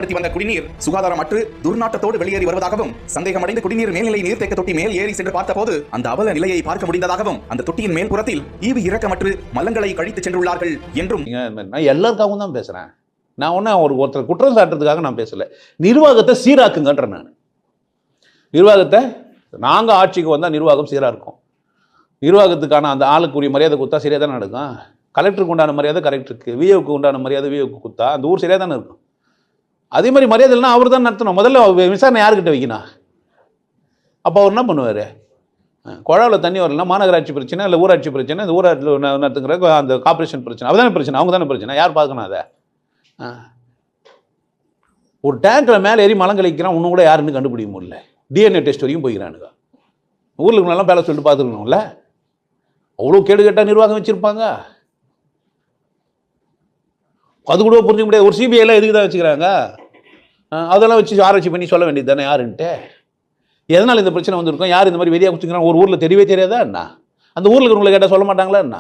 வந்த குடிநீர் சுகாதாரமற்று துர்நாற்றத்தோடு வெளியேறி வருவதாகவும் சந்தேகமடைந்த குடிநீர் மேல்நிலை நீர்த்தேக்க தொட்டி மேல் ஏறி சென்று பார்த்தபோது அந்த அவல நிலையை பார்க்க முடிந்ததாகவும் அந்த தொட்டியின் மேல் புறத்தில் ஈவு இரக்கமற்று மலங்களை கழித்து சென்றுள்ளார்கள் என்றும். நான் எல்லாருக்காகவும் தான் பேசுறேன். நான் ஒருத்தர் குற்றம் சாட்டுறதுக்காக நான் பேசல. நிர்வாகத்தை சீராக்குங்கன்ற நான். நிர்வாகத்தை நாங்கள் ஆட்சிக்கு வந்தால் நிர்வாகம் சீராக இருக்கும். நிர்வாகத்துக்கான அந்த ஆளுக்குரிய மரியாதை கொடுத்தா சரியாக தானே நடக்கும். கலெக்டருக்கு உண்டான மரியாதை கலெக்டருக்கு, விஓக்கு உண்டான மரியாதை விஓக்கு கொடுத்தா அந்த ஊர் சரியாக தானே இருக்கும். அதே மாதிரி மரியாதை இல்லைனா அவர் தான் நடத்தணும். முதல்ல விசாரணை யாருக்கிட்ட வைக்கணும்? அப்போ அவர் என்ன பண்ணுவார்? குழாவில் தண்ணி வரலன்னா மாநகராட்சி பிரச்சனை இல்லை ஊராட்சி பிரச்சனை, இந்த ஊராட்சியில் நடத்துங்கிற அந்த கார்பரேஷன் பிரச்சனை, அதுதானே பிரச்சனை, அவங்க தானே பிரச்சனை. யார் பார்க்கணும் அதை? ஒரு டேங்கில் மேலே ஏறி மலம் கழிக்கிறான், இன்னும் கூட யாருன்னு கண்டுபிடிக்க முடியல. டிஎன்ஏ டெஸ்ட் வரைக்கும் போய்க்கிறானுங்க. ஊருக்கு நல்லா பேல சொல்லிட்டு பார்த்துக்கணும்ல. அவ்வளோ கேடு கேட்டால் நிர்வாகம் வச்சுருப்பாங்க. அது கூட புரிஞ்சுக்க முடியாது. ஒரு சிபிஐலாம் எதுக்கு தான் வச்சுக்கிறாங்க? அதெல்லாம் வச்சு ஆராய்ச்சி பண்ணி சொல்ல வேண்டியது தானே யாருன்ட்டு. எதனால் இந்த பிரச்சனை வந்திருக்கும், யார் இந்த மாதிரி வெளியாக குடிச்சுக்கிறாங்க ஒரு ஊரில் தெரியவே தெரியாதா என்ன? அந்த ஊரில் இருக்கிறவங்களை கேட்டால் சொல்ல மாட்டாங்களா என்ன?